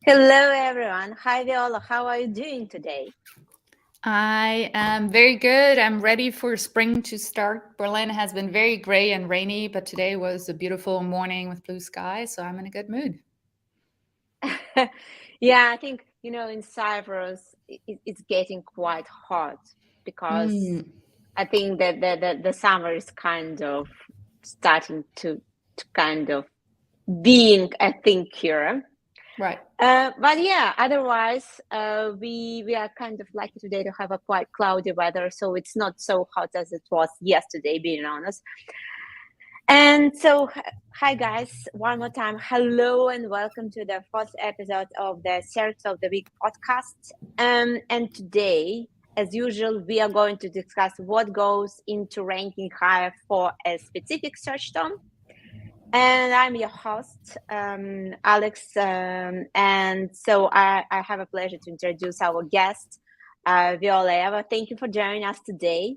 Hello, everyone. Hi, Viola. How are you doing today? I am very good. I'm ready for spring to start. Berlin has been very gray and rainy, but today was a beautiful morning with blue sky, so I'm in a good mood. Yeah, I think, in Cyprus, it's getting quite hot because Mm, I think that the summer is kind of starting to kind of being a thing here. right. But yeah, otherwise, we are kind of lucky today to have a quite cloudy weather, so it's not so hot as it was yesterday, being honest. And so, hi guys, one more time. Hello and welcome to the first episode of the SERPs of the Week podcast. And today, as usual, we are going to discuss what goes into ranking higher for a specific search term. And I'm your host, Alex. And so I have a pleasure to introduce our guest, Viola. Thank you for joining us today.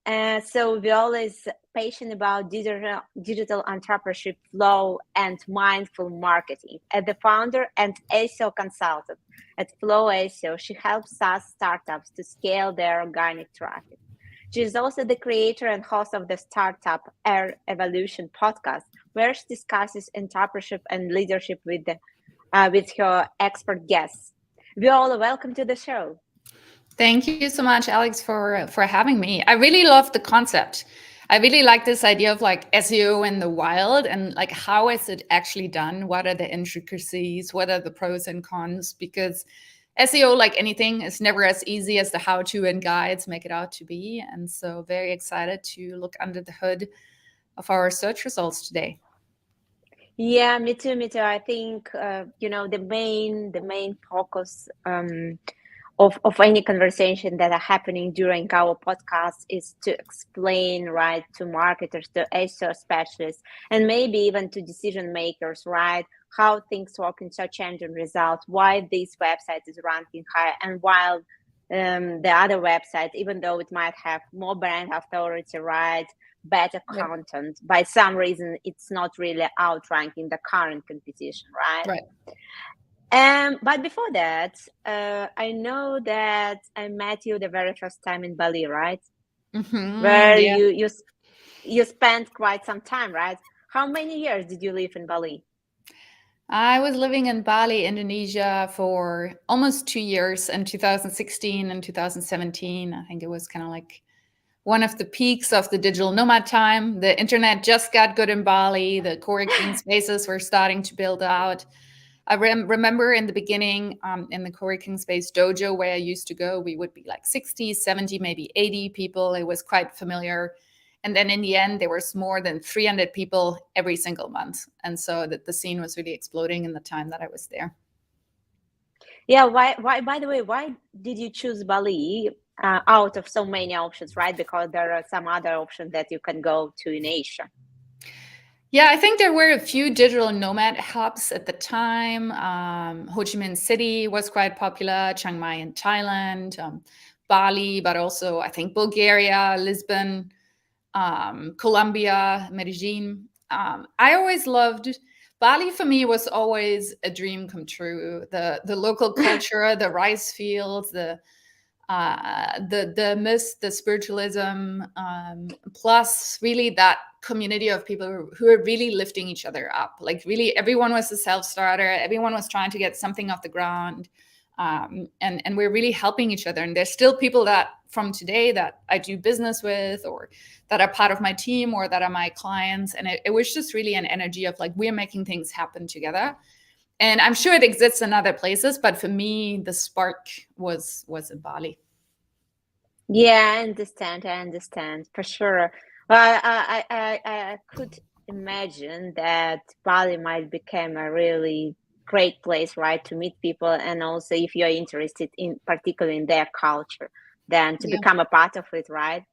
So Viola is passionate about digital entrepreneurship, flow, and mindful marketing. As the founder and SEO consultant at Flow SEO, she helps SaaS startups to scale their organic traffic. She is also the creator and host of the Startup Air Evolution podcast, where she discusses entrepreneurship and leadership with her expert guests. Viola, welcome to the show. Thank you so much, Alex, for having me. I really love the concept. I really like this idea of like SEO in the wild and like how is it actually done? What are the intricacies? What are the pros and cons? Because SEO, like anything, is never as easy as the how-to and guides make it out to be. And so very excited to look under the hood of our search results today. Yeah, me too, me too. I think the main focus of any conversation that are happening during our podcast is to explain, right, to marketers, to SEO specialists, and maybe even to decision makers, right, how things work in search engine results, why this website is ranking higher, and while the other website, even though it might have more brand authority, right, better Yep. content, by some reason it's not really outranking the current competition, right? Right. But before that, I know that I met you the very first time in Bali, right? Where Yeah. you spent quite some time, right? How many years did you live in Bali? I was living in Bali, Indonesia for almost 2 years in 2016 and 2017. I think it was kind of like one of the peaks of the digital nomad time. The internet just got good in Bali. The co-working spaces were starting to build out. I remember in the beginning in the co-working space dojo where I used to go, we would be like 60, 70, maybe 80 people. It was quite familiar. And then in the end, there was more than 300 people every single month. And so the scene was really exploding in the time that I was there. Yeah, why, by the way, why did you choose Bali out of so many options, right? Because there are some other options that you can go to in Asia. Yeah, I think there were a few digital nomad hubs at the time. Ho Chi Minh City was quite popular, Chiang Mai in Thailand, Bali, but also I think Bulgaria, Lisbon, Colombia, Medellin. I always loved Bali. For me, was always a dream come true. The local culture, the rice fields, the myth, the spiritualism, plus really that community of people who are really lifting each other up. Like really, everyone was a self starter. Everyone was trying to get something off the ground, and we're really helping each other. And there's still people that from today that I do business with, or that are part of my team, or that are my clients. And it was just really an energy of like we're making things happen together. And I'm sure it exists in other places, but for me, the spark was in Bali. Yeah, I understand for sure. Well, I could imagine that Bali might become a really great place, right, to meet people, and also if you're interested in particularly in their culture, then to Yeah, become a part of it, right?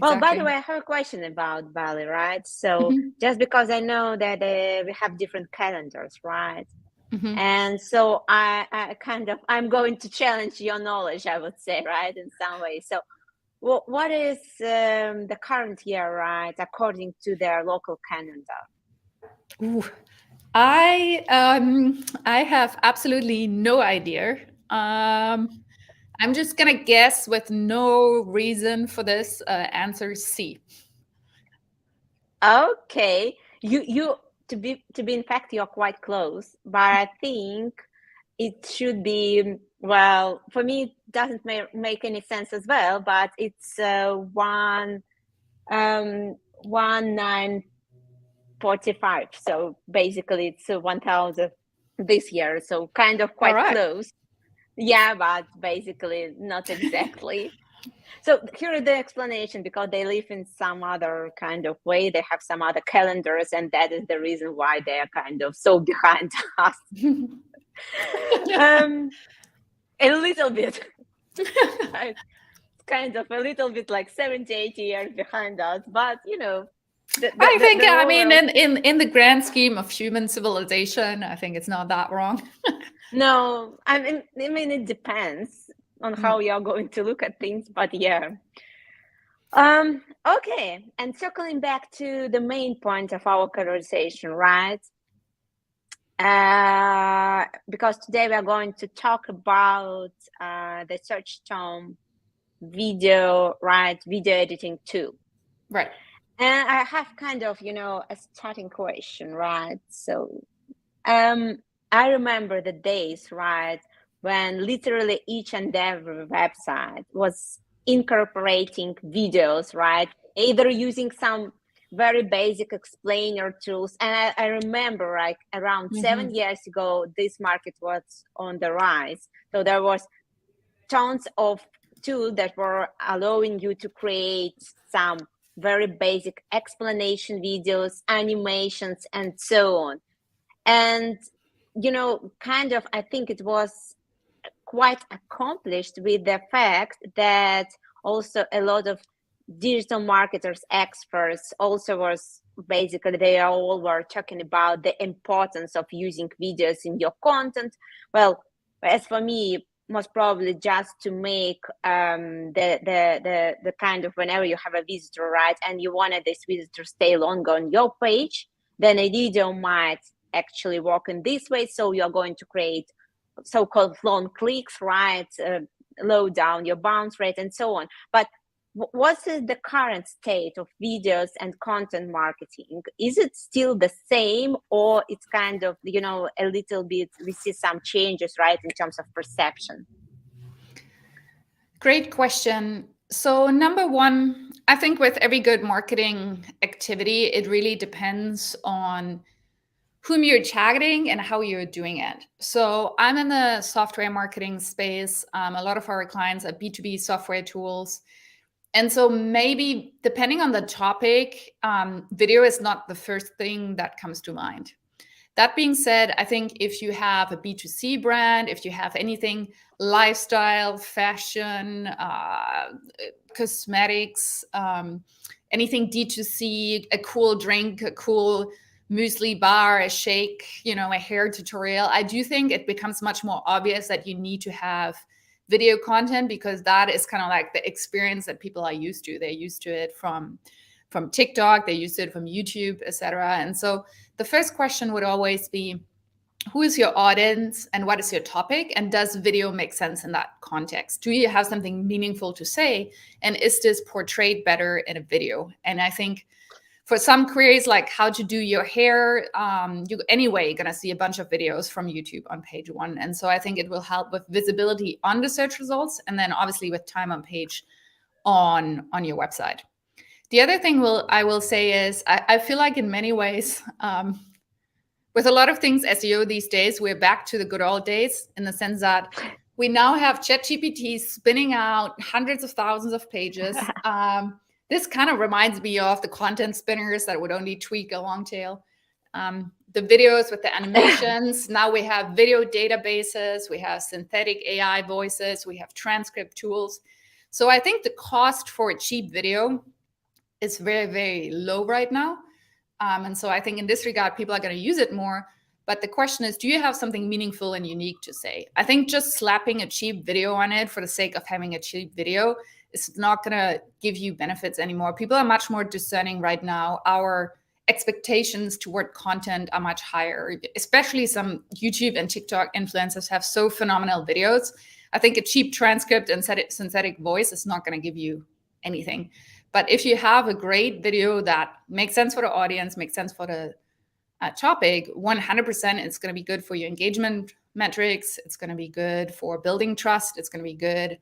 Oh, by the exactly. way, I have a question about Bali, right? So Hmm. just because I know that we have different calendars, right? Hmm. And so I'm going to challenge your knowledge, I would say, right, in some way. So what is the current year, right, according to their local calendar? Ooh, I have absolutely no idea. I'm just gonna guess with no reason for this. Answer C. Okay, you to be in fact you're quite close, but I think it should be, well, for me it doesn't make any sense as well, but it's 1945. So basically it's 1000 this year. So kind of All quite right. close. Yeah, but basically not exactly. So here is the explanation, because they live in some other kind of way. They have some other calendars, and that is the reason why they are kind of so behind us. um, a little bit. Right? Kind of a little bit like 70, 80 years behind us, but I think, the I mean, overall. in the grand scheme of human civilization, I think it's not that wrong. No, I mean it depends on how you're going to look at things, but yeah. Okay, and circling back to the main point of our conversation, right? Because today we are going to talk about the search term video, right? Video editing tool. Right. And I have kind of, a starting question, right? So, I remember the days, right, when literally each and every website was incorporating videos, right? Either using some very basic explainer tools. And I remember like around 7 years ago, this market was on the rise. So there was tons of tools that were allowing you to create some very basic explanation videos, animations, and so on. And kind of, I think it was quite accomplished with the fact that also a lot of digital marketers experts also was basically, they all were talking about the importance of using videos in your content. Well, as for me, most probably just to make the kind of, whenever you have a visitor, right, and you wanted this visitor stay longer on your page, then a video might actually work in this way. So you're going to create so-called long clicks, right? Low down your bounce rate and so on. But what is the current state of videos and content marketing? Is it still the same, or it's kind of, a little bit, we see some changes, right, in terms of perception? Great question. So, number one, I think with every good marketing activity, it really depends on whom you're targeting and how you're doing it. So, I'm in the software marketing space. A lot of our clients are B2B software tools. And so, maybe depending on the topic, video is not the first thing that comes to mind. That being said, I think if you have a B2C brand, if you have anything lifestyle, fashion, cosmetics, anything D2C, a cool drink, a cool muesli bar, a shake, a hair tutorial, I do think it becomes much more obvious that you need to have video content, because that is kind of like the experience that people are used to. They're used to it from TikTok, they used it from YouTube, etc. And so the first question would always be, who is your audience and what is your topic? And does video make sense in that context? Do you have something meaningful to say? And is this portrayed better in a video? And I think for some queries like how to do your hair, you anyway gonna see a bunch of videos from YouTube on page one. And so I think it will help with visibility on the search results, and then obviously with time on page on your website. The other thing I will say is I feel like in many ways, with a lot of things SEO these days, we're back to the good old days, in the sense that we now have ChatGPT spinning out hundreds of thousands of pages. This kind of reminds me of the content spinners that would only tweak a long tail. The videos with the animations. Now we have video databases, we have synthetic AI voices, we have transcript tools. So I think the cost for a cheap video is very, very low right now. And so I think in this regard, people are going to use it more. But the question is, do you have something meaningful and unique to say? I think just slapping a cheap video on it for the sake of having a cheap video is not going to give you benefits anymore. People are much more discerning right now. Our expectations toward content are much higher, especially some YouTube and TikTok influencers have so phenomenal videos. I think a cheap transcript and synthetic voice is not going to give you anything. But if you have a great video that makes sense for the audience, makes sense for the topic, 100% it's going to be good for your engagement metrics. It's going to be good for building trust. It's going to be good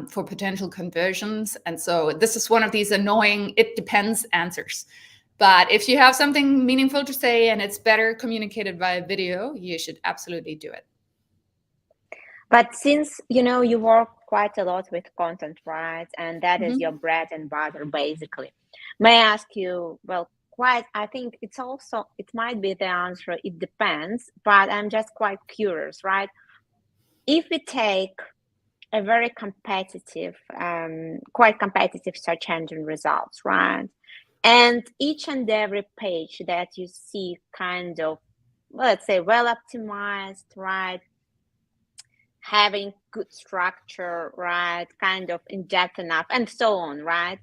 for potential conversions. And so this is one of these annoying it depends answers. But if you have something meaningful to say and it's better communicated via video, you should absolutely do it. But since, you work quite a lot with content, right? And that is your bread and butter, basically. May I ask you, well, I think it might be the answer, it depends, but I'm just quite curious, right? If we take a very competitive, quite competitive search engine results, right? And each and every page that you see kind of, let's say, well optimized, right? Having good structure, right? Kind of in depth enough, and so on, right?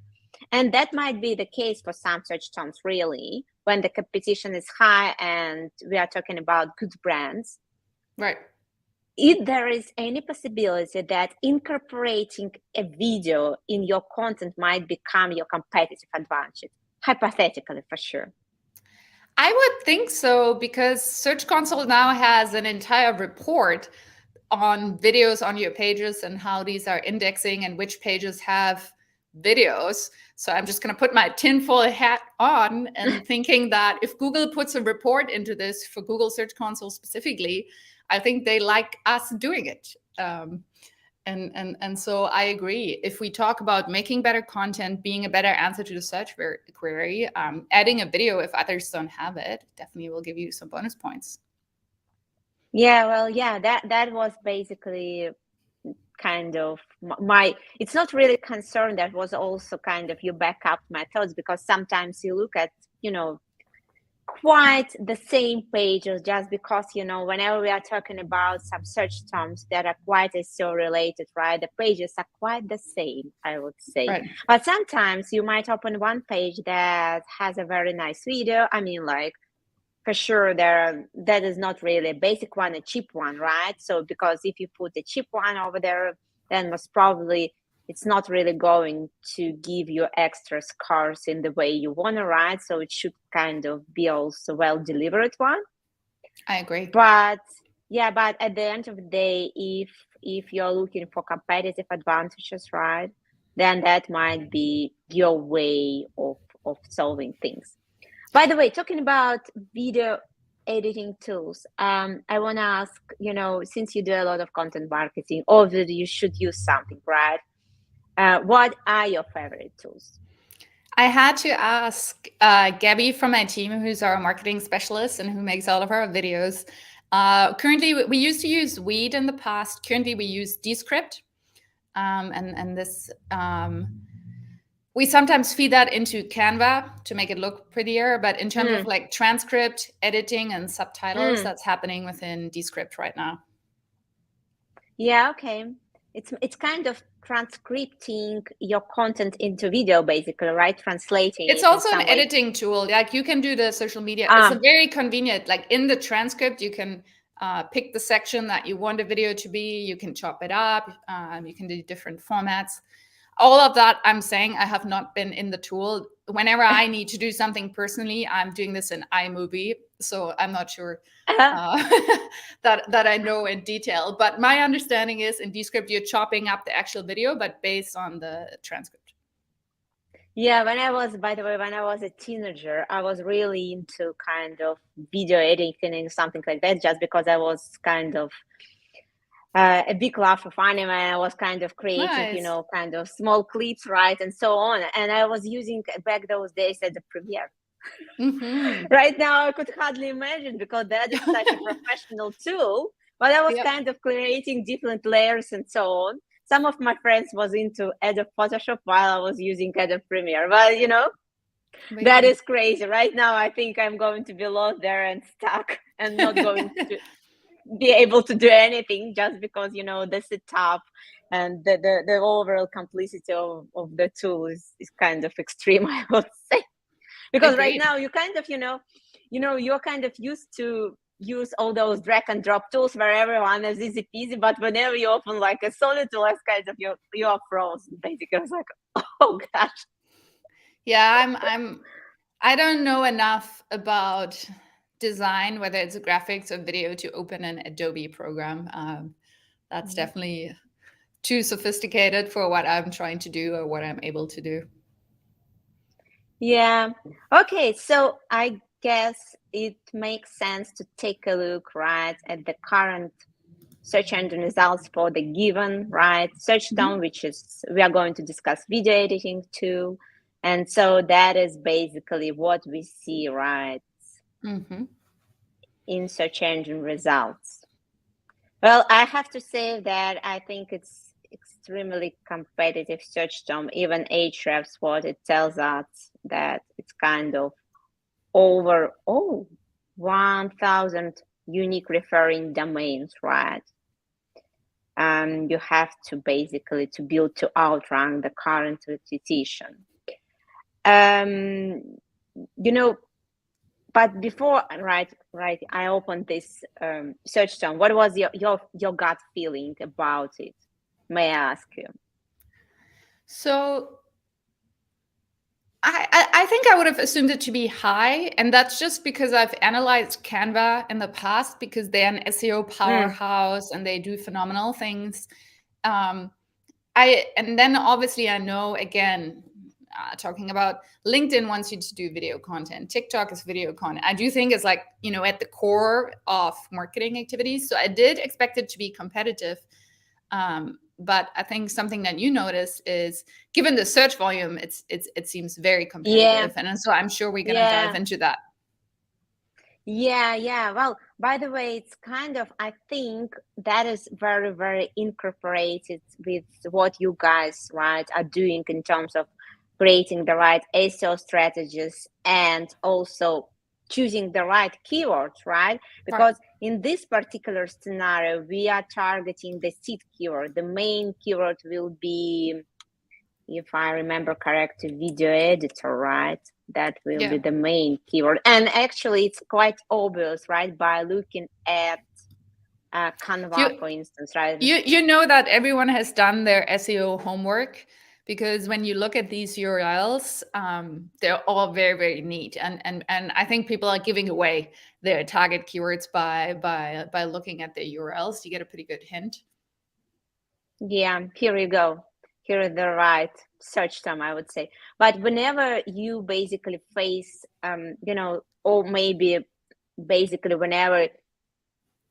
And that might be the case for some search terms, really, when the competition is high and we are talking about good brands. Right. If there is any possibility that incorporating a video in your content might become your competitive advantage, hypothetically, for sure. I would think so, because Search Console now has an entire report on videos on your pages and how these are indexing and which pages have videos. So I'm just going to put my tinfoil hat on and thinking that if Google puts a report into this for Google Search Console specifically, I think they like us doing it. And so I agree. If we talk about making better content, being a better answer to the search query, adding a video if others don't have it definitely will give you some bonus points. Yeah, well, yeah, that was basically kind of it's not really concern, that was also kind of your backup methods, because sometimes you look at, quite the same pages, just because, whenever we are talking about some search terms that are quite SEO related, right? The pages are quite the same, I would say. Right. But sometimes you might open one page that has a very nice video. I mean, like, for sure, that is not really a basic one, a cheap one, right? So because if you put a cheap one over there, then most probably it's not really going to give you extra scores in the way you want to write. So it should kind of be also well delivered one. I agree. But at the end of the day, if you're looking for competitive advantages, right, then that might be your way of solving things. By the way, talking about video editing tools, I want to ask, since you do a lot of content marketing, obviously you should use something, right? What are your favorite tools? I had to ask Gabby from my team, who's our marketing specialist and who makes all of our videos. Currently, we used to use Weed in the past. Currently, we use Descript. And this... we sometimes feed that into Canva to make it look prettier, but in terms of like transcript, editing, and subtitles, that's happening within Descript right now. Yeah, okay. It's kind of transcripting your content into video, basically, right? Translating. It's also an editing tool. Like you can do the social media. It's a very convenient, like in the transcript, you can pick the section that you want a video to be. You can chop it up. You can do different formats. All of that, I'm saying, I have not been in the tool. Whenever I need to do something personally, I'm doing this in iMovie. So I'm not sure that I know in detail. But my understanding is in Descript, you're chopping up the actual video, but based on the transcript. Yeah, when I was a teenager, I was really into kind of video editing and something like that, just because I was kind of a big love of anime. I was kind of creating, kind of small clips, right, and so on. And I was using back those days at the Premiere. Right now, I could hardly imagine, because that is such a professional tool. But I was kind of creating different layers and so on. Some of my friends was into Adobe Photoshop while I was using Adobe Premiere. But that is crazy. Right now, I think I'm going to be lost there and stuck and not going to be able to do anything, just because the setup and the overall complexity of the tool is kind of extreme, I would say. Because right now you kind of, you're kind of used to use all those drag and drop tools where everyone is easy peasy, but whenever you open like a solid tool, it's kind of you're frozen. Basically, it's like, oh gosh. Yeah, I don't know enough about design, whether it's graphics or video, to open an Adobe program. That's definitely too sophisticated for what I'm trying to do or what I'm able to do. Yeah. Okay. So I guess it makes sense to take a look, right, at the current search engine results for the given, right, search term, which is, we are going to discuss video editing too. And so that is basically what we see, right, in search engine results. Well, I have to say that I think it's extremely competitive search term. Even Ahrefs, what it tells us that it's kind of over 1,000 unique referring domains, right? You have to basically to build to outrank the current repetition. But before, right, I opened this search term. What was your gut feeling about it? May I ask you? So I think I would have assumed it to be high, and that's just because I've analyzed Canva in the past, because they're an SEO powerhouse and they do phenomenal things. And then obviously I know, again, talking about LinkedIn wants you to do video content. TikTok is video content. I do think it's like, at the core of marketing activities. So I did expect it to be competitive. But I think something that you notice is, given the search volume, it seems very competitive. Yeah. And so I'm sure we're going to dive into that. Yeah. Well, by the way, it's kind of, I think that is very, very incorporated with what you guys, right, are doing in terms of creating the right SEO strategies and also choosing the right keywords, right? Because in this particular scenario, we are targeting the seed keyword. The main keyword will be, if I remember correctly, video editor, right? That will be the main keyword. And actually, it's quite obvious, right? By looking at Canva, for instance, right? You know that everyone has done their SEO homework, because when you look at these URLs, they're all very, very neat. And I think people are giving away their target keywords by looking at the URLs. You get a pretty good hint. Yeah, here you go. Here is the right search term, I would say. But whenever you basically face, or maybe basically whenever,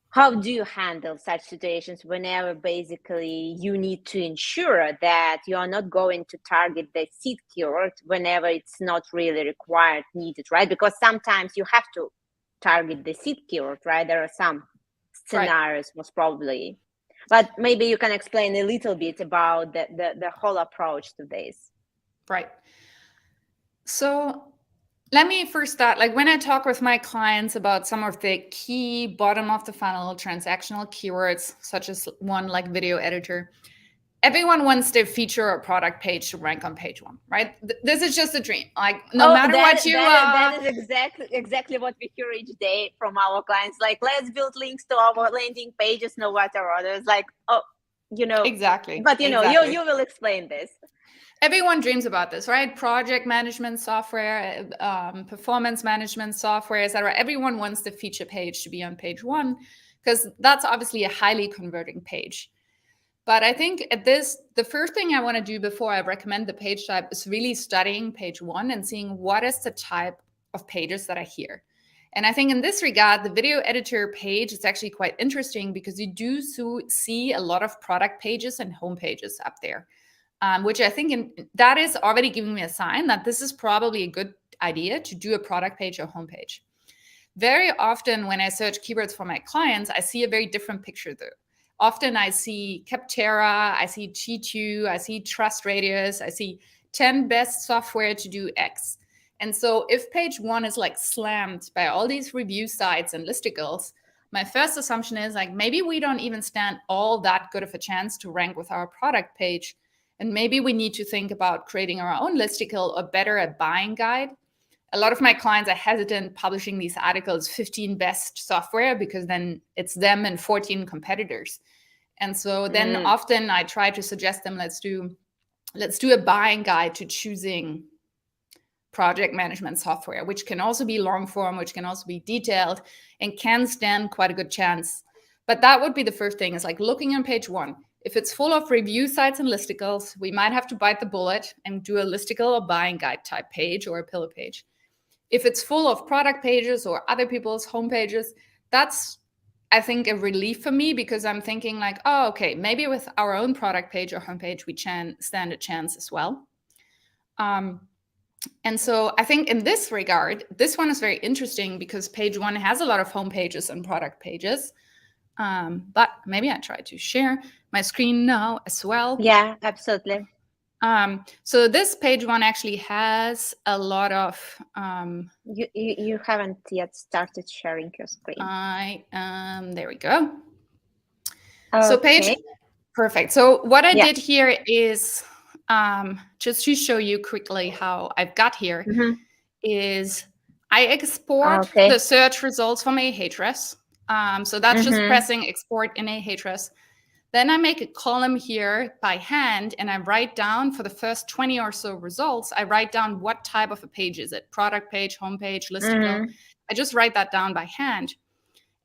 how do you handle such situations whenever basically you need to ensure that you are not going to target the seed keyword whenever it's not really required, needed, right? Because sometimes you have to target the seed keyword, right? There are some scenarios, most probably. But maybe you can explain a little bit about the whole approach to this. Right. So let me first start, like when I talk with my clients about some of the key bottom of the funnel transactional keywords, such as one like video editor, everyone wants their feature or product page to rank on page one, right? This is just a dream. Like no matter what you that is exactly what we hear each day from our clients. Like, let's build links to our landing pages, no matter what. It's like, exactly. But you will explain this. Everyone dreams about this, right? Project management software, performance management software, etc. Everyone wants the feature page to be on page one, because that's obviously a highly converting page. But I think the first thing I want to do before I recommend the page type is really studying page one and seeing what is the type of pages that are here. And I think in this regard, the video editor page is actually quite interesting, because you do see a lot of product pages and home pages up there, which I think that is already giving me a sign that this is probably a good idea to do a product page or homepage. Very often when I search keywords for my clients, I see a very different picture though. Often I see Capterra, I see G2, I see Trust Radius, I see 10 best software to do X. And so if page one is like slammed by all these review sites and listicles, my first assumption is like, maybe we don't even stand all that good of a chance to rank with our product page. And maybe we need to think about creating our own listicle, or better, a buying guide, a lot of my clients are hesitant publishing these articles, 15 best software, because then it's them and 14 competitors. And so then often I try to suggest them, let's do a buying guide to choosing project management software, which can also be long form, which can also be detailed, and can stand quite a good chance. But that would be the first thing, is like looking on page 1. If it's full of review sites and listicles, we might have to bite the bullet and do a listicle or buying guide type page or a pillar page. If it's full of product pages or other people's homepages, that's, I think, a relief for me, because I'm thinking like, oh, okay, maybe with our own product page or homepage, we stand a chance as well. And so I think in this regard, this one is very interesting because page 1 has a lot of home pages and product pages. But maybe I try to share my screen now as well. Yeah, absolutely. So this page 1 actually has a lot of... You haven't yet started sharing your screen. There we go. Okay. So page... Perfect. So what I did here is... just to show you quickly how I've got here, is I export the search results from Ahrefs. So that's just pressing export in Ahrefs. Then I make a column here by hand, and I write down for the first 20 or so results, I write down what type of a page is it, product page, homepage, listicle. I just write that down by hand.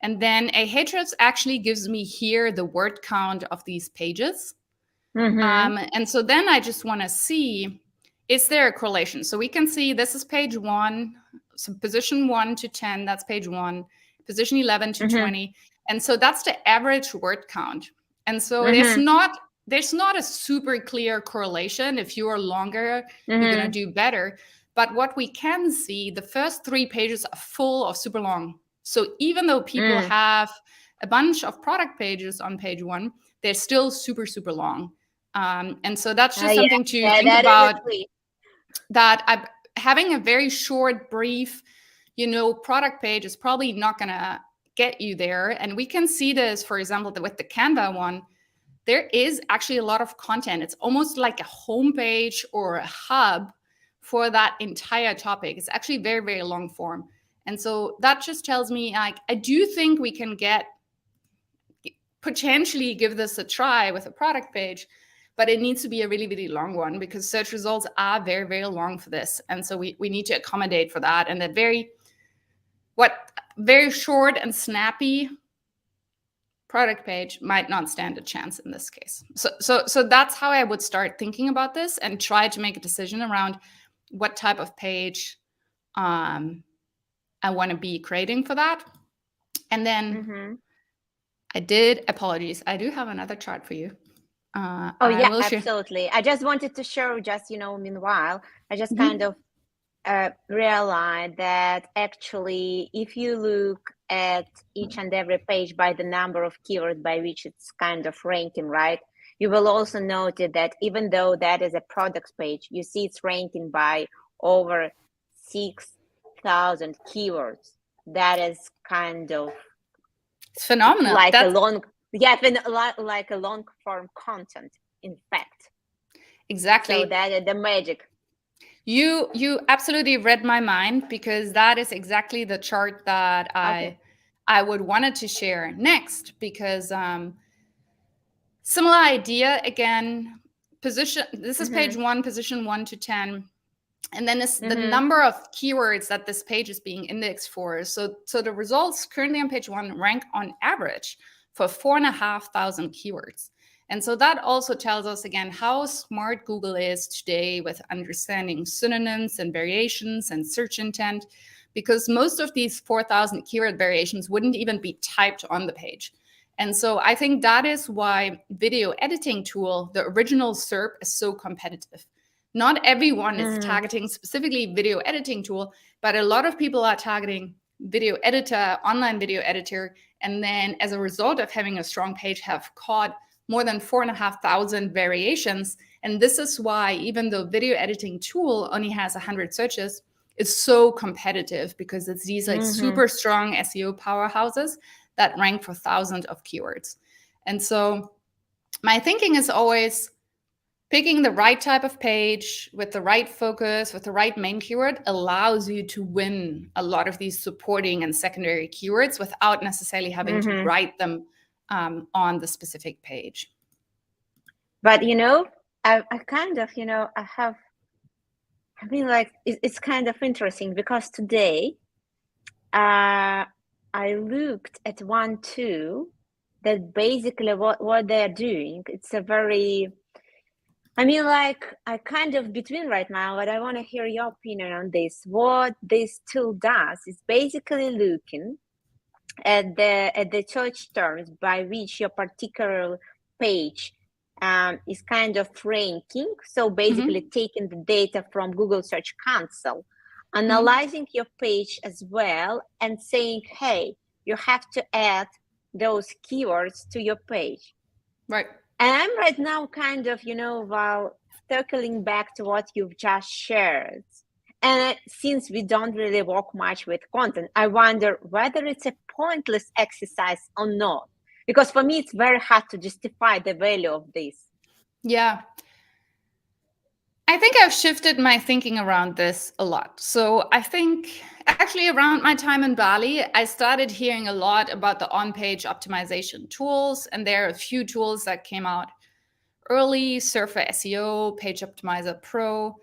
And then Ahrefs actually gives me here the word count of these pages. And so then I just want to see, is there a correlation? So we can see this is page 1, so position 1 to 10, that's page 1, position 11 to 20. And so that's the average word count. And so there's not a super clear correlation. If you are longer, you're going to do better. But what we can see, the first 3 pages are full of super long. So even though people have a bunch of product pages on page 1, they're still super, super long. And so that's just something to think about, that having a very short, brief, product page is probably not going to get you there. And we can see this, for example, with the Canva one, there is actually a lot of content. It's almost like a homepage or a hub for that entire topic. It's actually very, very long form. And so that just tells me, like, I do think we can potentially give this a try with a product page, but it needs to be a really, really long one, because search results are very, very long for this. And so we need to accommodate for that. And that very short and snappy product page might not stand a chance in this case. So that's how I would start thinking about this and try to make a decision around what type of page I want to be creating for that. And then apologies, I do have another chart for you. Absolutely. I just wanted to show, meanwhile, I just kind of realized that actually, if you look at each and every page by the number of keywords by which it's kind of ranking, right? You will also notice that even though that is a products page, you see it's ranking by over 6,000 keywords. That is kind of... It's phenomenal. Like a long form content, in fact. Exactly. So that is the magic. You absolutely read my mind, because that is exactly the chart that I would wanted to share next, because similar idea again, position. This is page 1, position 1 to 10. And then it's the number of keywords that this page is being indexed for. So the results currently on page 1 rank on average for 4,500 keywords. And so that also tells us, again, how smart Google is today with understanding synonyms and variations and search intent, because most of these 4,000 keyword variations wouldn't even be typed on the page. And so I think that is why video editing tool, the original SERP, is so competitive. Not everyone is targeting specifically video editing tool, but a lot of people are targeting video editor, online video editor, and then as a result of having a strong page have caught more than 4,500 variations. And this is why, even though video editing tool only has 100 searches, it's so competitive, because it's these like super strong SEO powerhouses that rank for thousands of keywords. And so my thinking is always, Picking the right type of page with the right focus, with the right main keyword allows you to win a lot of these supporting and secondary keywords without necessarily having to write them on the specific page. But, I kind of, it's kind of interesting because today I looked at one tool that basically what they're doing. It's a very, I kind of between right now, but I want to hear your opinion on this. What this tool does is basically looking at the search terms by which your particular page is kind of ranking. So basically taking the data from Google Search Console, analyzing your page as well, and saying, hey, you have to add those keywords to your page. Right. And I'm right now kind of, while circling back to what you've just shared. And since we don't really work much with content, I wonder whether it's a pointless exercise or not. Because for me, it's very hard to justify the value of this. Yeah. I think I've shifted my thinking around this a lot. So I think actually around my time in Bali, I started hearing a lot about the on-page optimization tools. And there are a few tools that came out early: Surfer SEO, Page Optimizer Pro.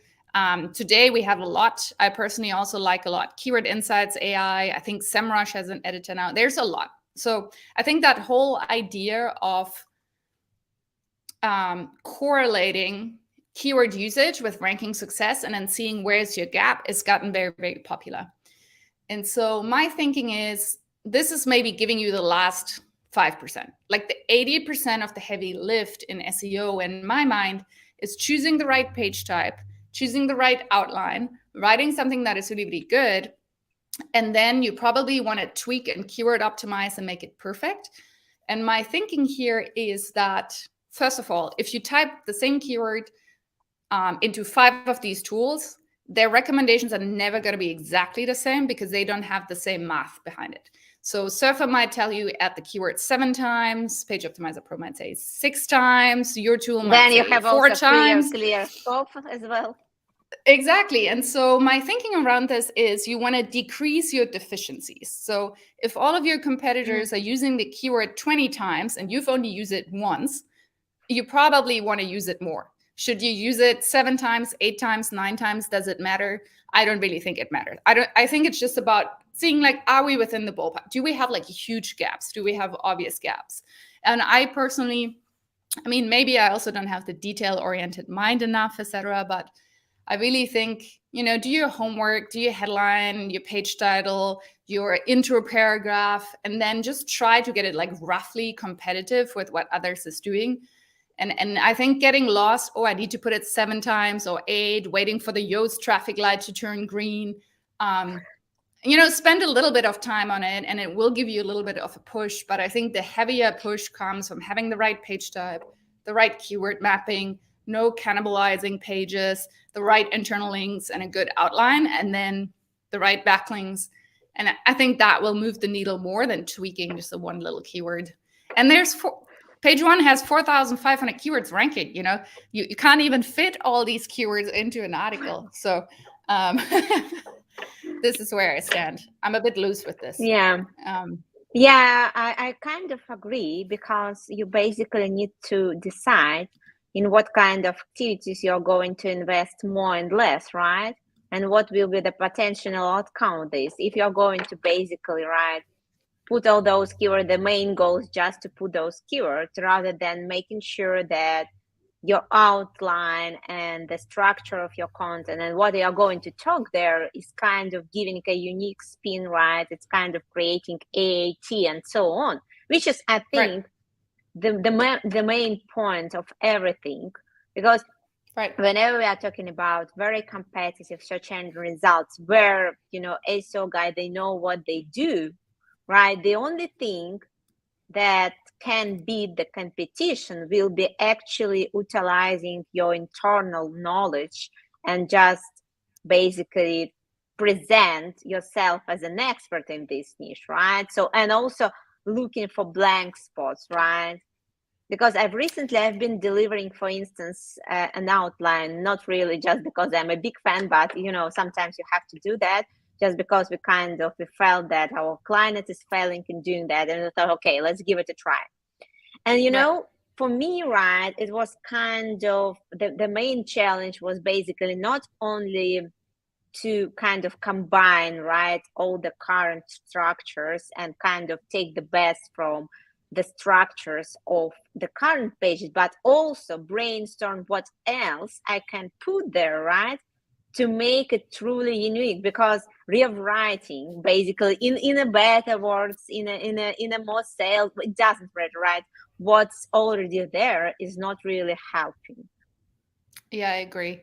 Today we have a lot. I personally also like a lot Keyword Insights AI. I think SEMrush has an editor now. There's a lot. So I think that whole idea of correlating keyword usage with ranking success and then seeing where's your gap has gotten very, very popular. And so my thinking is this is maybe giving you the last 5%. Like the 80% of the heavy lift in SEO, in my mind, is choosing the right page type, choosing the right outline, writing something that is really, really good. And then you probably want to tweak and keyword optimize and make it perfect. And my thinking here is that, first of all, if you type the same keyword into 5 of these tools, their recommendations are never going to be exactly the same because they don't have the same math behind it. So Surfer might tell you add the keyword 7 times, Page Optimizer Pro might say 6 times, your tool might say 4 times. Then you have also clear scope as well. Exactly. And so my thinking around this is you want to decrease your deficiencies. So if all of your competitors are using the keyword 20 times and you've only used it once, you probably want to use it more. Should you use it 7 times, 8 times, 9 times? Does it matter? I don't really think it matters. I think it's just about seeing, like, are we within the ballpark? Do we have like huge gaps? Do we have obvious gaps? And I personally, maybe I also don't have the detail-oriented mind enough, etc. But I really think, do your homework, do your headline, your page title, your intro paragraph, and then just try to get it like roughly competitive with what others is doing. And I think getting lost, I need to put it 7 times or 8, waiting for the Yoast traffic light to turn green. Spend a little bit of time on it and it will give you a little bit of a push. But I think the heavier push comes from having the right page type, the right keyword mapping, no cannibalizing pages, the right internal links and a good outline, and then the right backlinks. And I think that will move the needle more than tweaking just the one little keyword. And Page One has 4,500 keywords ranking. You can't even fit all these keywords into an article. So this is where I stand. I'm a bit loose with this. Yeah. I kind of agree, because you basically need to decide in what kind of activities you're going to invest more and less, right? And what will be the potential outcome of this. If you're going to basically, put all those keywords, the main goal is just to put those keywords rather than making sure that your outline and the structure of your content and what you're going to talk there is kind of giving a unique spin, right? It's kind of creating AAT and so on, which is, I think, the main point of everything. Because whenever we are talking about very competitive search engine results where, SEO guys, they know what they do, right? The only thing that can beat the competition will be actually utilizing your internal knowledge and just basically present yourself as an expert in this niche, right? So, and also looking for blank spots, right? because I've been delivering, for instance, an outline, not really just because I'm a big fan, but sometimes you have to do that just because we felt that our client is failing in doing that, and we thought, okay, let's give it a try. And Right. for me, right, it was kind of the main challenge was basically not only to kind of combine, right, all the current structures and kind of take the best from the structures of the current pages, but also brainstorm what else I can put there, right, to make it truly unique. Because rewriting basically in a better words, in a more sales, it doesn't matter, right? What's already there is not really helping. Yeah, I agree.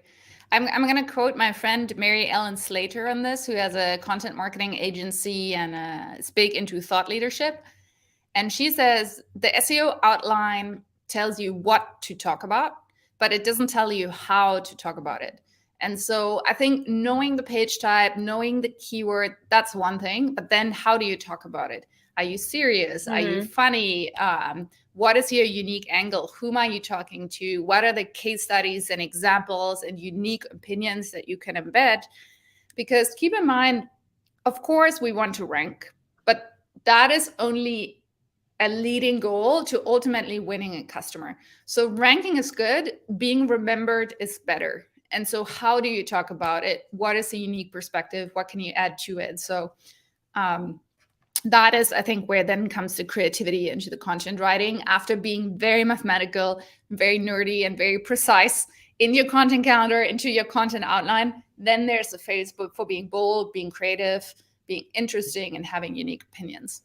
I'm going to quote my friend Mary Ellen Slater on this, who has a content marketing agency and is big into thought leadership. And she says the SEO outline tells you what to talk about, but it doesn't tell you how to talk about it. And so I think knowing the page type, knowing the keyword, that's one thing. But then how do you talk about it? Are you serious? Are you funny? What is your unique angle? Whom are you talking to? What are the case studies and examples and unique opinions that you can embed? Because keep in mind, of course, we want to rank, but that is only a leading goal to ultimately winning a customer. So ranking is good, being remembered is better. And so how do you talk about it? What is a unique perspective? What can you add to it? So that is, I think, where then comes the creativity into the content writing. After being very mathematical, very nerdy, and very precise in your content calendar, into your content outline, then there's a phase for being bold, being creative, being interesting, and having unique opinions.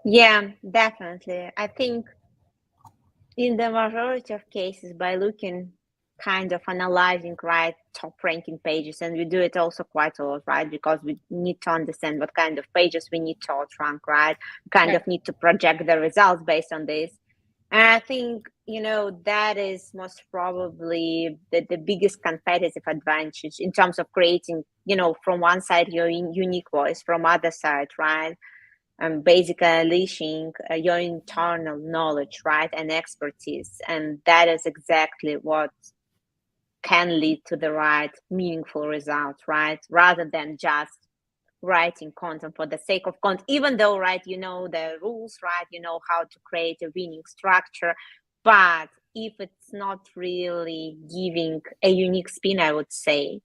Yeah, definitely. I think in the majority of cases, by looking, kind of analyzing, right, top ranking pages, and we do it also quite a lot, right, because we need to understand what kind of pages we need to outrank, right, kind of need to project the results based on this. And I think that is most probably the biggest competitive advantage in terms of creating, from one side your unique voice, from other side, right, basically unleashing your internal knowledge, right, and expertise. And that is exactly what can lead to the right meaningful results, right, rather than just writing content for the sake of content, even though, right, the rules, right, how to create a winning structure. But if it's not really giving a unique spin, I would say,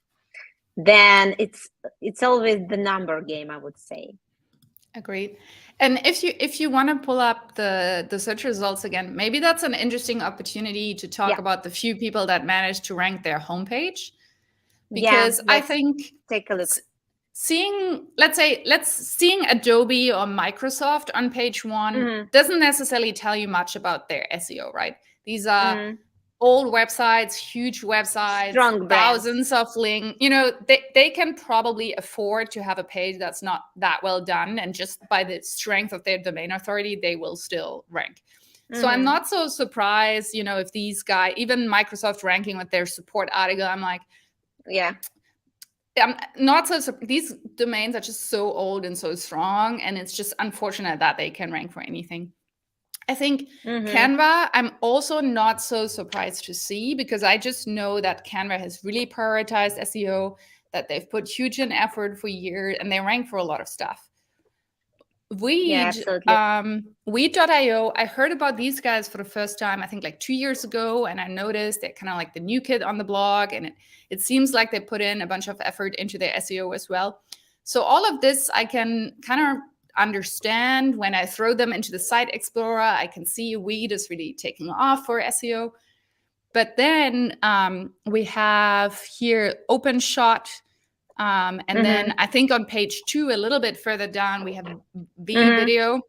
then it's always the number game, I would say. Agreed. And if you want to pull up the search results again, maybe that's an interesting opportunity to talk about the few people that managed to rank their homepage. Because I think take a look. Seeing Adobe or Microsoft on page one doesn't necessarily tell you much about their SEO, right? These are old websites, huge websites, strong thousands of links. They can probably afford to have a page that's not that well done, and just by the strength of their domain authority, they will still rank. So I'm not so surprised, if these guys, even Microsoft ranking with their support article, I'm like, yeah, I'm not so these domains are just so old and so strong, and it's just unfortunate that they can rank for anything. I think Canva, I'm also not so surprised to see, because I just know that Canva has really prioritized SEO, that they've put huge in effort for years, and they rank for a lot of stuff. Weed.io, I heard about these guys for the first time, I think like 2 years ago, and I noticed they're kind of like the new kid on the blog, and it seems like they put in a bunch of effort into their SEO as well. So all of this I can kind of understand. When I throw them into the site explorer, I can see Weed is really taking off for SEO. But then we have here OpenShot. And then I think on page 2, a little bit further down, we have video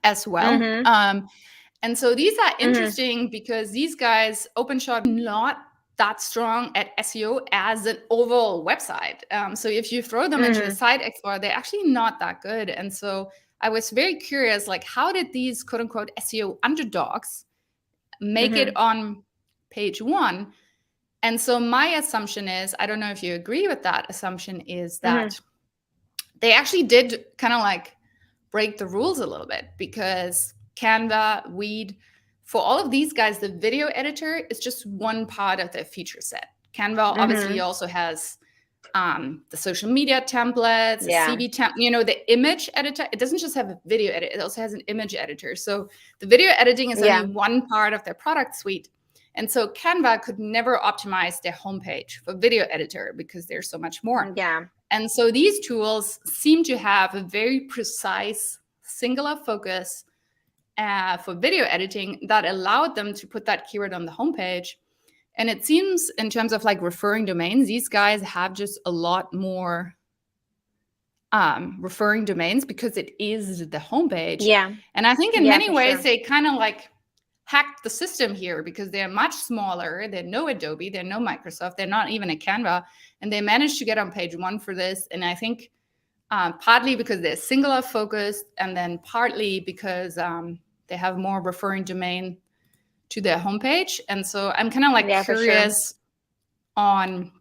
as well. And so these are interesting because these guys, OpenShot, not that strong at SEO as an overall website. So if you throw them into the site explorer, they're actually not that good. And so I was very curious, like, how did these quote unquote SEO underdogs make it on page 1? And so my assumption is, I don't know if you agree with that assumption, is that they actually did kind of like break the rules a little bit, because Canva, Weed for all of these guys, the video editor is just one part of their feature set. Canva obviously also has the social media templates, the CV template, the image editor. It doesn't just have a video edit, it also has an image editor. So the video editing is only one part of their product suite. And so Canva could never optimize their homepage for video editor because there's so much more. And so these tools seem to have a very precise, singular focus for video editing that allowed them to put that keyword on the homepage. And it seems in terms of like referring domains, these guys have just a lot more referring domains because it is the homepage. And I think in many ways, they kind of like hacked the system here because they're much smaller. They're no Adobe, they're no Microsoft, they're not even a Canva. And they managed to get on page one for this. And I think partly because they're singular focused, and then partly because they have more referring domain to their homepage. And so I'm kind of like curious on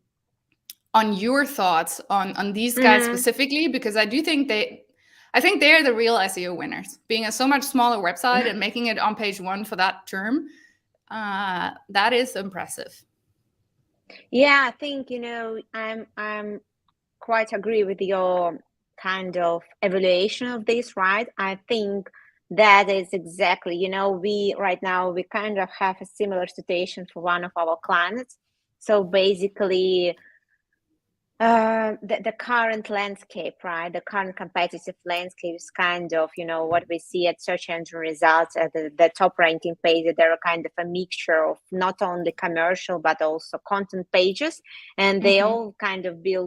your thoughts on these guys specifically, because I do think they're the real SEO winners, being a so much smaller website and making it on page one for that term. That is impressive. Yeah, I think, I'm quite agree with your kind of evaluation of this, right? I think that is exactly, we right now, we kind of have a similar situation for one of our clients. So basically, the current landscape, right? The current competitive landscape is kind of, what we see at search engine results at the top ranking page. There are kind of a mixture of not only commercial, but also content pages. And they all kind of they've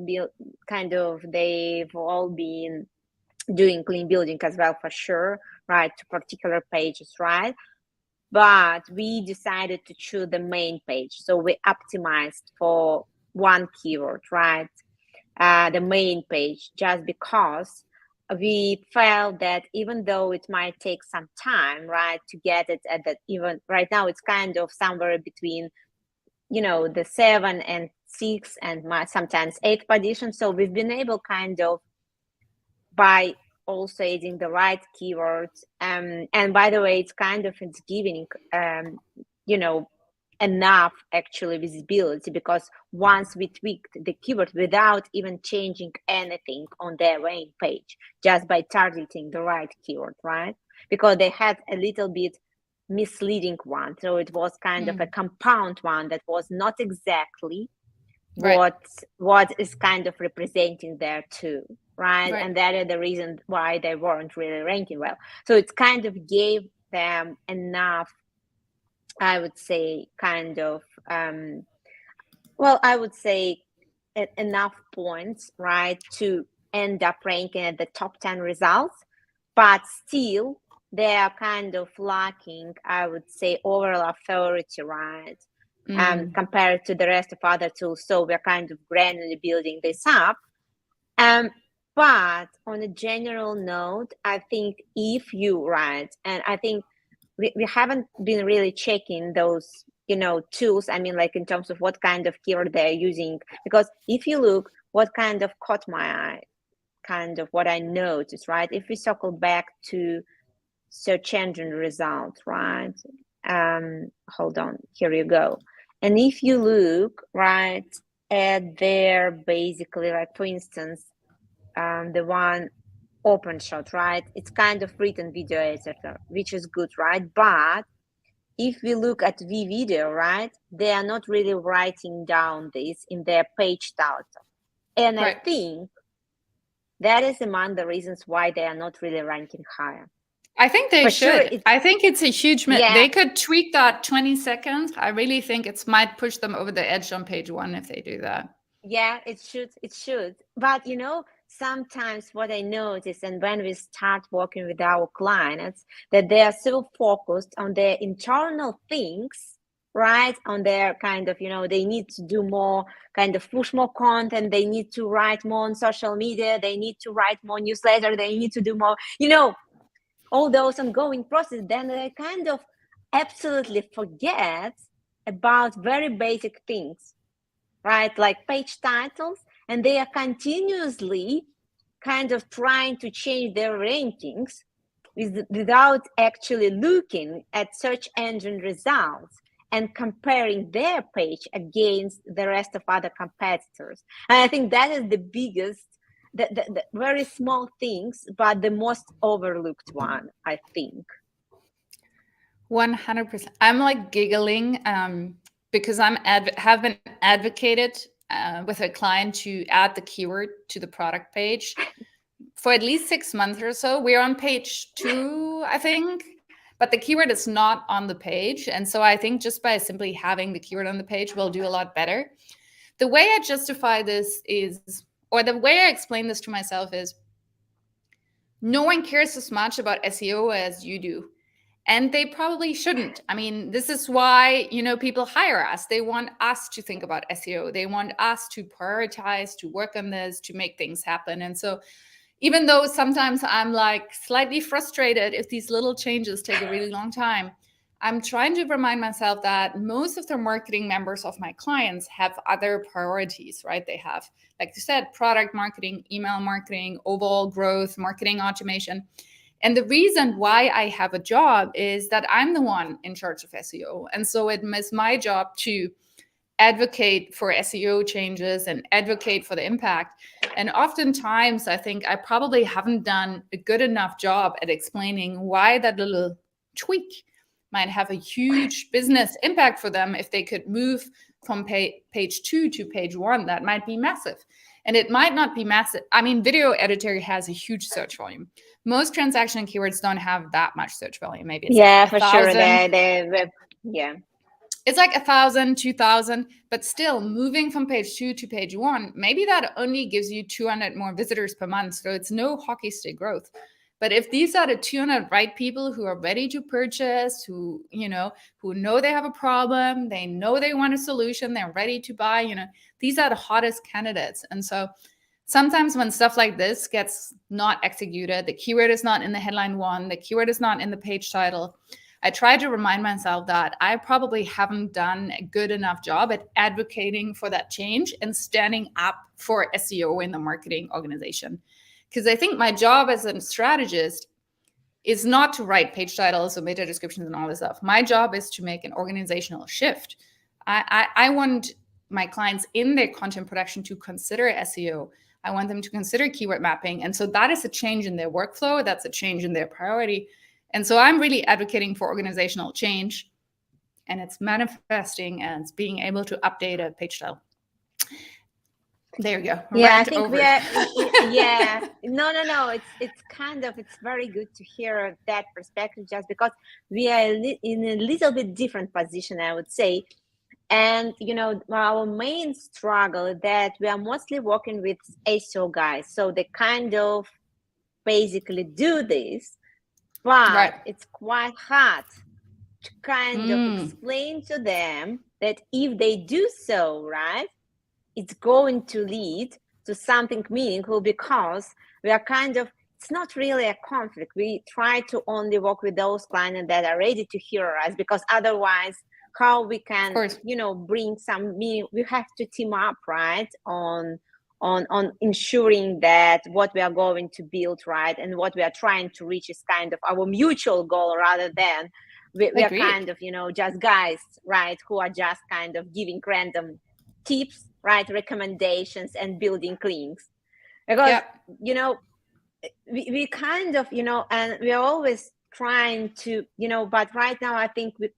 all been doing clean building as well, for sure, right? To particular pages, right? But we decided to choose the main page. So we optimized for one keyword, right? The main page, just because we felt that even though it might take some time, right, to get it at that, even right now, it's kind of somewhere between, the 7 and 6 and sometimes 8 position. So we've been able kind of by also adding the right keywords. And by the way, it's giving, enough actually visibility, because once we tweaked the keyword without even changing anything on their main page, just by targeting the right keyword, right? Because they had a little bit misleading one. So it was kind of a compound one that was not exactly what is kind of representing there too, right? And that is the reason why they weren't really ranking well. So it kind of gave them enough, I would say, kind of, enough points, right, to end up ranking at the top 10 results, but still they are kind of lacking, I would say, overall authority, right, compared to the rest of other tools. So we're kind of gradually building this up. But on a general note, I think if you, right, and I think we haven't been really checking those, tools. I mean, like in terms of what kind of keyword they're using, because if you look what kind of caught my eye, kind of what I noticed, right? If we circle back to search engine results, right? Hold on, here you go. And if you look, right, at their basically, like for instance, the one OpenShot, right? It's kind of written video editor, which is good, right? But if we look at vVideo, right, they are not really writing down this in their page title. And I think that is among the reasons why they are not really ranking higher. I think they should. Sure, I think it's a huge they could tweak that 20 seconds. I really think it might push them over the edge on page one if they do that. Yeah, it should. But sometimes what I notice, and when we start working with our clients, that they are so focused on their internal things, right? On their kind of, they need to do more, kind of push more content. They need to write more on social media. They need to write more newsletter. They need to do more, all those ongoing process. Then they kind of absolutely forget about very basic things, right? Like page titles, and they are continuously kind of trying to change their rankings without actually looking at search engine results and comparing their page against the rest of other competitors. And I think that is the biggest, the very small things, but the most overlooked one, I think. 100%. I'm like giggling because have been advocated with a client to add the keyword to the product page for at least 6 months or so. We're on page 2, I think, but the keyword is not on the page. And so I think just by simply having the keyword on the page, we'll do a lot better. The way I justify this is, or the way I explain this to myself is, no one cares as much about SEO as you do. And they probably shouldn't. I mean, this is why, people hire us. They want us to think about SEO. They want us to prioritize, to work on this, to make things happen. And so even though sometimes I'm like slightly frustrated if these little changes take a really long time, I'm trying to remind myself that most of the marketing members of my clients have other priorities, right? They have, like you said, product marketing, email marketing, overall growth, marketing automation. And the reason why I have a job is that I'm the one in charge of SEO. And so it is my job to advocate for SEO changes and advocate for the impact. And oftentimes, I think I probably haven't done a good enough job at explaining why that little tweak might have a huge business impact for them. If they could move from page 2 to page 1, that might be massive. And it might not be massive. I mean, video editor has a huge search volume. Most transaction keywords don't have that much search volume. Maybe it's Yeah, like for 1,000. sure. Yeah. It's like 1,000, 2,000, but still moving from page 2 to page 1, maybe that only gives you 200 more visitors per month. So it's no hockey stick growth. But if these are the 200 right people who are ready to purchase, who know they have a problem, they know they want a solution, they're ready to buy, these are the hottest candidates. And so sometimes when stuff like this gets not executed, the keyword is not in the headline 1, the keyword is not in the page title, I try to remind myself that I probably haven't done a good enough job at advocating for that change and standing up for SEO in the marketing organization. Because I think my job as a strategist is not to write page titles or meta descriptions and all this stuff. My job is to make an organizational shift. I want my clients in their content production to consider SEO. I want them to consider keyword mapping. And so that is a change in their workflow. That's a change in their priority. And so I'm really advocating for organizational change, and it's manifesting as being able to update a page title. There you go. Yeah, Rant I think over. yeah. No. It's very good to hear that perspective, just because we are in a little bit different position, I would say. And our main struggle is that we are mostly working with SEO guys, so they kind of basically do this, but Right. it's quite hard to kind of explain to them that if they do so, right, it's going to lead to something meaningful, because we are it's not really a conflict. We try to only work with those clients that are ready to hear us, because otherwise, how we can, bring some meaning, we have to team up, right, on ensuring that what we are going to build, right, and what we are trying to reach is kind of our mutual goal, rather than we are kind of, just guys, right, who are just kind of giving random tips, right, recommendations, and building links. Because we kind of, and we are always trying to, but right now I think we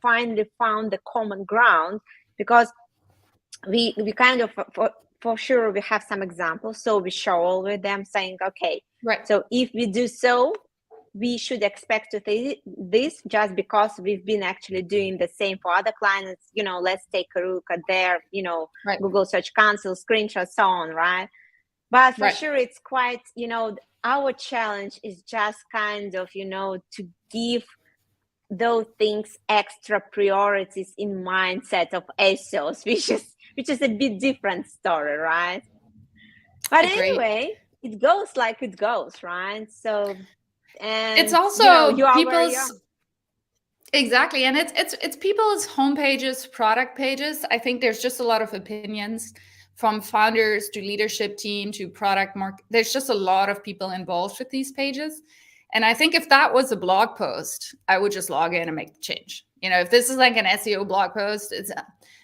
finally found the common ground, because we kind of, for sure, we have some examples, so we show with them saying, okay, right, so if we do so, we should expect to see this, just because we've been actually doing the same for other clients. Let's take a look at their, right, Google Search Console screenshots, so on, right? But for right, sure, it's quite, our challenge is just kind of, to give those things extra priorities in mindset of SEOs, which is a bit different story, right? But anyway, it goes like it goes, right? So, and it's also you are where you people's are. exactly, and it's people's homepages, product pages. I think there's just a lot of opinions, from founders to leadership team to product market. There's just a lot of people involved with these pages. And I think if that was a blog post, I would just log in and make the change. You know, if this is like an SEO blog post,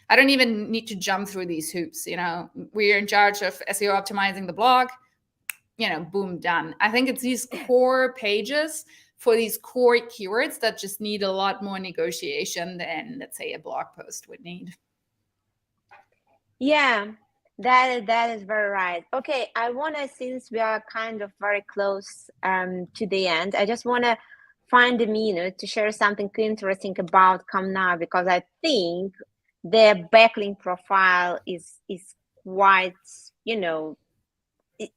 I don't even need to jump through these hoops. You know, we're in charge of SEO optimizing the blog, you know, boom, done. I think it's these core pages for these core keywords that just need a lot more negotiation than, let's say, a blog post would need. Yeah, that is very right. Okay, I want to, since we are kind of very close to the end, I just want to find a minute to share something interesting about Canva, because I think their backlink profile is quite, you know,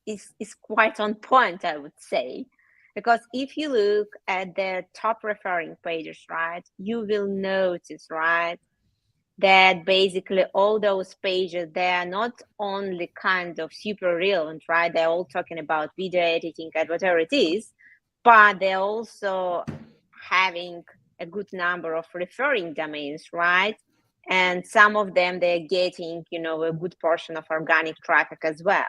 is quite on point, I would say. Because if you look at their top referring pages, right, you will notice, right, that basically all those pages, they are not only kind of super relevant, right? They're all talking about video editing and whatever it is, but they're also having a good number of referring domains, right? And some of them, they're getting, you know, a good portion of organic traffic as well.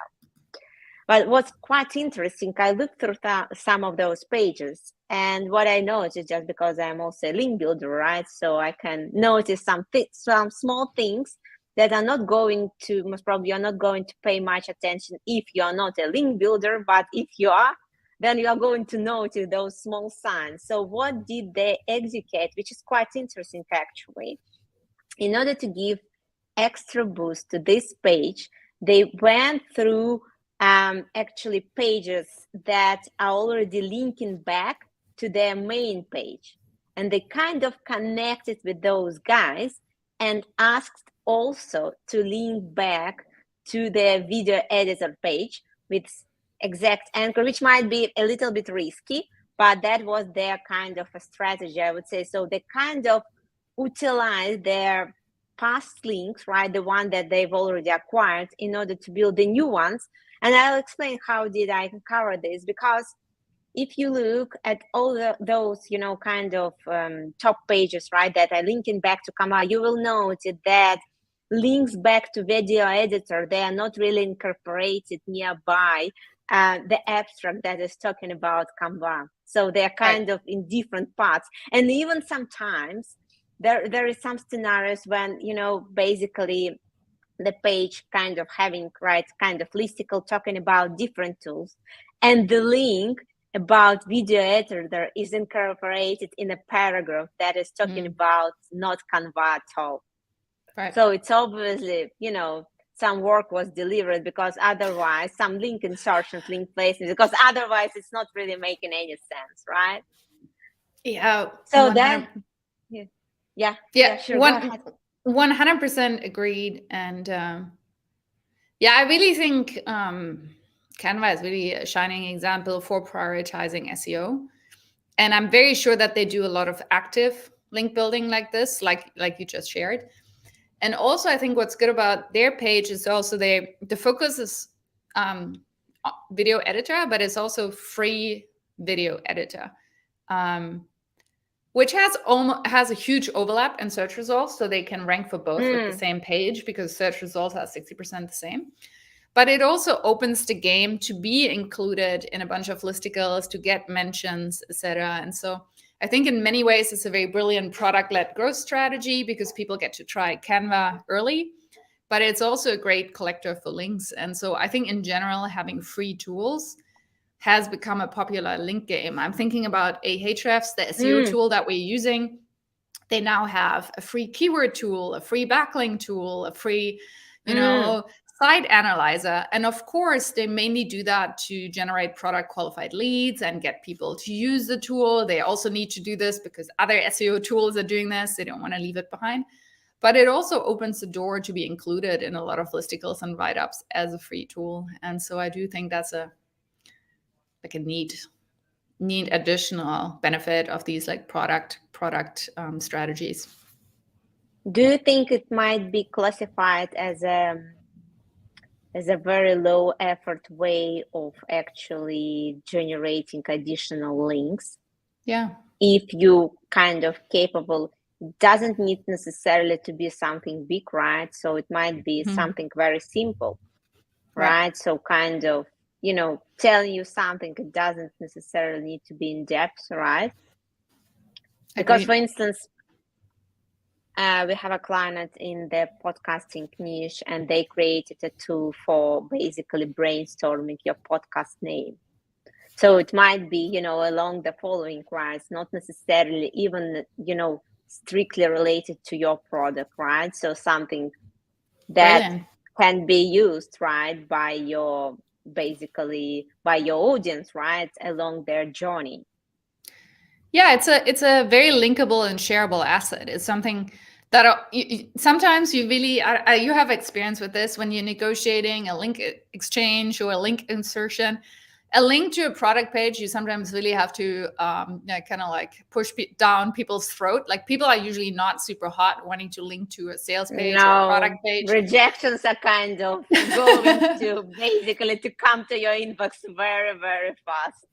But what's quite interesting, I looked through some of those pages, and what I noticed, just because I'm also a link builder, right? So I can notice some small things that are not going to, most probably you're not going to pay much attention if you're not a link builder, but if you are, then you are going to notice those small signs. So what did they execute, which is quite interesting actually. In order to give extra boost to this page, they went through actually pages that are already linking back to their main page. And they kind of connected with those guys and asked also to link back to their video editor page with exact anchor, which might be a little bit risky, but that was their kind of a strategy, I would say. So they kind of utilized their past links, right, the one that they've already acquired, in order to build the new ones. And I'll explain how did I cover this, because if you look at all those, you know, kind of top pages, right, that are linking back to Canva, you will notice that links back to video editor, they are not really incorporated nearby the abstract that is talking about Canva. So they're kind of in different parts. And even sometimes there is some scenarios when, you know, basically the page kind of having, right, kind of listicle talking about different tools, and the link about video editor is incorporated in a paragraph that is talking about not Canva at all. Right. So it's obviously, you know, some work was delivered, because otherwise some link insertions, link placements, because otherwise it's not really making any sense, right? Yeah. So that, yeah, sure. 100% agreed. And yeah, I really think Canva is really a shining example for prioritizing SEO. And I'm very sure that they do a lot of active link building like this, like you just shared. And also, I think what's good about their page is also the focus is video editor, but it's also free video editor, which has a huge overlap in search results, so they can rank for both with the same page, because search results are 60% the same. But it also opens the game to be included in a bunch of listicles, to get mentions, etc. And so I think in many ways it's a very brilliant product-led growth strategy, because people get to try Canva early, but it's also a great collector for links. And so I think in general, having free tools has become a popular link game. I'm thinking about Ahrefs, the SEO tool that we're using. They now have a free keyword tool, a free backlink tool, a free, you know, site analyzer. And of course, they mainly do that to generate product qualified leads and get people to use the tool. They also need to do this because other SEO tools are doing this. They don't want to leave it behind. But it also opens the door to be included in a lot of listicles and write-ups as a free tool. And so I do think that's a neat additional benefit of these like product strategies. Do you think it might be classified as a very low effort way of actually generating additional links? Yeah. If you kind of capable, it doesn't need necessarily to be something big, right? So it might be something very simple, right? So kind of, telling you something. It doesn't necessarily need to be in depth, right? Because, Agreed. for instance, we have a client in the podcasting niche, and they created a tool for basically brainstorming your podcast name. So it might be, along the following, right? Not necessarily even, strictly related to your product, right? So something that Brilliant. can be used, right, by your audience, right, along their journey. Yeah, it's a very linkable and shareable asset. It's something that sometimes you really you have experience with this when you're negotiating a link exchange or a link insertion. A link to a product page, you sometimes really have to kind of like push down people's throat. Like people are usually not super hot wanting to link to a sales page or a product page. Rejections are kind of going to basically to come to your inbox very, very fast.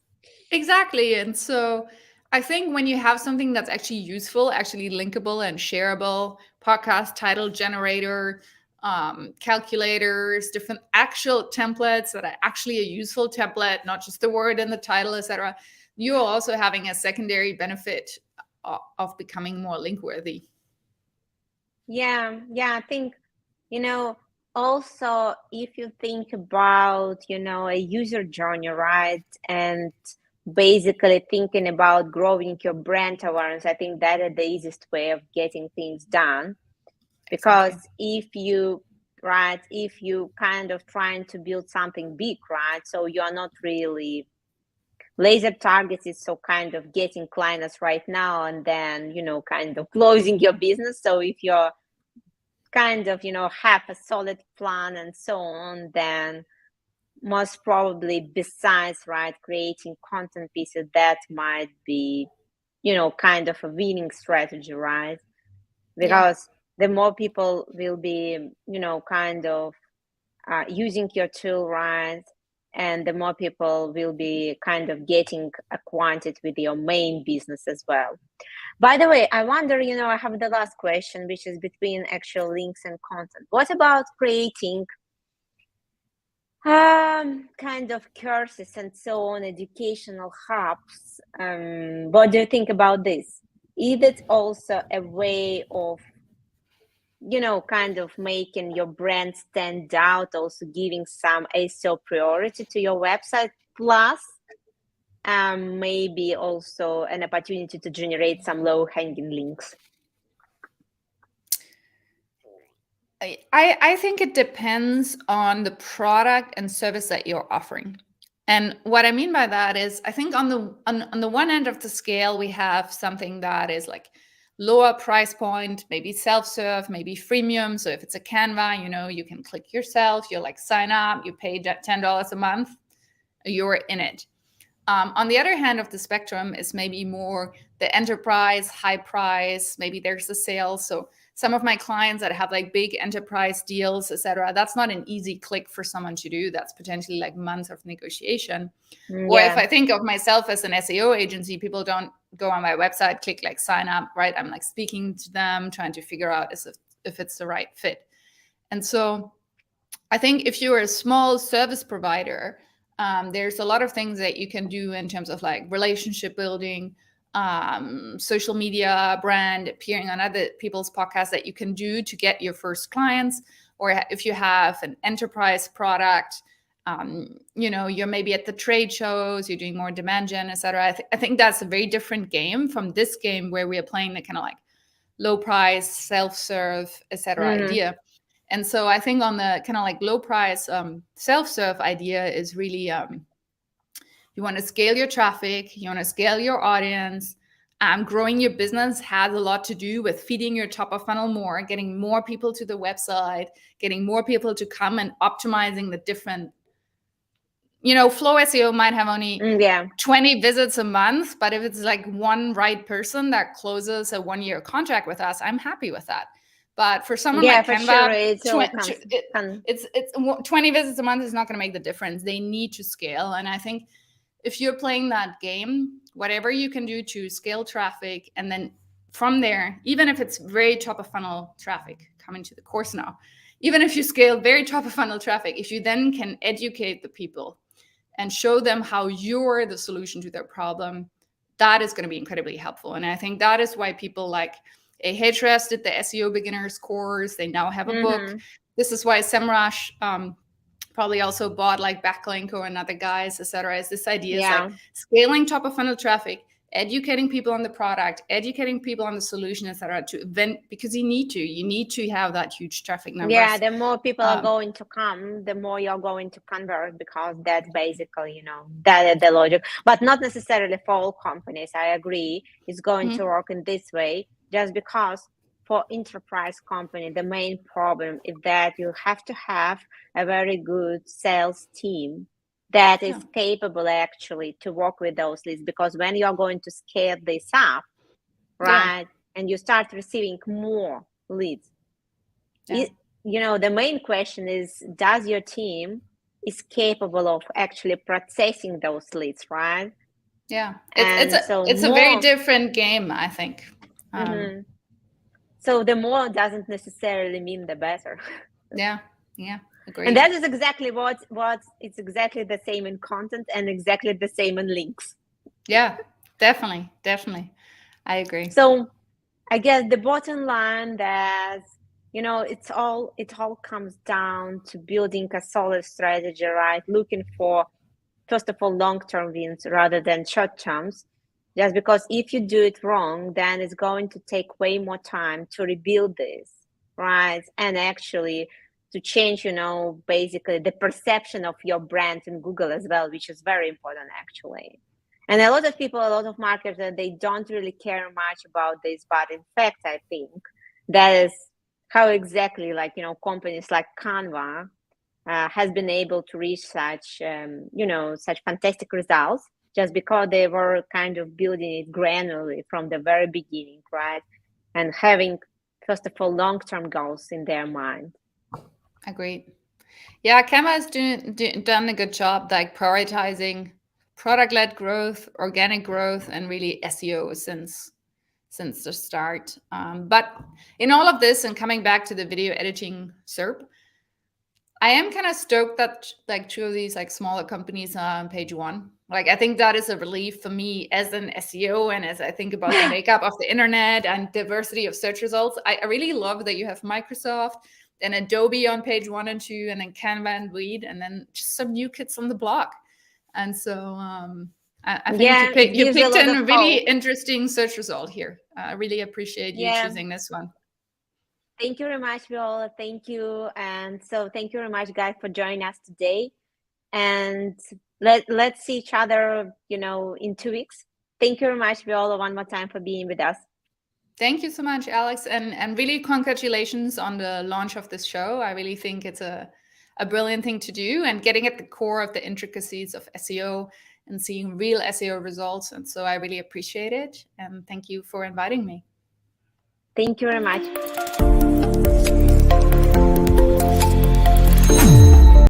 Exactly. And so I think when you have something that's actually useful, actually linkable and shareable, podcast title generator, calculators, different actual templates that are actually a useful template, not just the word in the title, etc., you're also having a secondary benefit of becoming more link worthy. Yeah, I think, also if you think about, a user journey, right? And basically thinking about growing your brand awareness, I think that is the easiest way of getting things done. Because if you kind of trying to build something big, right? So you are not really laser targeted, so kind of getting clients right now and then, kind of closing your business. So if you're kind of, have a solid plan and so on, then most probably besides, right, creating content pieces, that might be, kind of a winning strategy, right? Because the more people will be, kind of using your tool, right? And the more people will be kind of getting acquainted with your main business as well. By the way, I wonder, I have the last question, which is between actual links and content. What about creating kind of courses and so on, educational hubs? What do you think about this? Is it also a way of, kind of making your brand stand out, also giving some SEO priority to your website, plus maybe also an opportunity to generate some low-hanging links? I think it depends on the product and service that you're offering. And what I mean by that is I think on the one end of the scale, we have something that is like lower price point, maybe self-serve, maybe freemium. So if it's a Canva, you can click yourself, you're like sign up, you pay $10 a month, you're in it. On the other hand of the spectrum is maybe more the enterprise, high price, maybe there's a sale. So some of my clients that have like big enterprise deals, etc., that's not an easy click for someone to do. That's potentially like months of negotiation. Or if I think of myself as an SEO agency, people don't go on my website, click like sign up, right? I'm like speaking to them, trying to figure out if it's the right fit. And so I think if you're a small service provider, there's a lot of things that you can do in terms of like relationship building, social media, brand, appearing on other people's podcasts that you can do to get your first clients. Or if you have an enterprise product, you're maybe at the trade shows, you're doing more demand gen, etc. I think that's a very different game from this game where we are playing the kind of like low price, self-serve, etc. idea. And so I think on the kind of like low price self-serve idea is really you want to scale your traffic, you want to scale your audience. Growing your business has a lot to do with feeding your top of funnel more, getting more people to the website, getting more people to come, and optimizing the different. Flow SEO might have only 20 visits a month, but if it's like one right person that closes a 1-year contract with us, I'm happy with that. But for someone like Canva, sure, it's 20 visits a month is not going to make the difference. They need to scale. And I think if you're playing that game, whatever you can do to scale traffic, and then from there, even if it's very top of funnel traffic coming to the course now, even if you scale very top of funnel traffic, if you then can educate the people and show them how you're the solution to their problem, that is going to be incredibly helpful. And I think that is why people like Ahrefs did the SEO beginners course. They now have a book. This is why Semrush probably also bought like Backlink or another guys, etc. Is this idea is like scaling top of funnel traffic, educating people on the product, educating people on the solution, etc. to event, because you need to have that huge traffic numbers. Yeah, the more people are going to come, the more you're going to convert, because that's basically, you know, that the logic, but not necessarily for all companies. I agree, it's going to work in this way, just because for enterprise company, the main problem is that you have to have a very good sales team that is capable actually to work with those leads, because when you're going to scale this up, right, and you start receiving more leads, you know, the main question is, does your team is capable of actually processing those leads, right? Yeah, it's a very different game, I think. So the more doesn't necessarily mean the better. Yeah, agreed. And that is exactly what it's exactly the same in content and exactly the same in links. Yeah, definitely. I agree. So I guess the bottom line that, you know, it all comes down to building a solid strategy, right? Looking for, first of all, long-term wins rather than short-terms. Just because if you do it wrong, then it's going to take way more time to rebuild this, right? And actually to change, you know, basically the perception of your brand in Google as well, which is very important actually. And a lot of people, a lot of marketers, they don't really care much about this, but in fact, I think that is how exactly, like, you know, companies like Canva has been able to reach such, you know, such fantastic results, just because they were kind of building it granularly from the very beginning, right? And having, first of all, long-term goals in their mind. Agreed. Yeah, Canva has done a good job, like prioritizing product-led growth, organic growth, and really SEO since the start. But in all of this, and coming back to the video editing SERP, I am kind of stoked that like two of these like smaller companies are on page one. Like, I think that is a relief for me as an SEO, and as I think about the makeup of the internet and diversity of search results. I really love that you have Microsoft and Adobe on page 1 and 2, and then Canva and Weed, and then just some new kids on the block. And so I think you picked a really interesting search result here. I really appreciate you choosing this one. Thank you very much, Viola. Thank you. And so thank you very much, guys, for joining us today. And let's see each other, you know, in 2 weeks. Thank you very much, Viola, one more time for being with us. Thank you so much, Alex. And really congratulations on the launch of this show. I really think it's a brilliant thing to do, and getting at the core of the intricacies of SEO and seeing real SEO results. And so I really appreciate it. And thank you for inviting me. Thank you very much.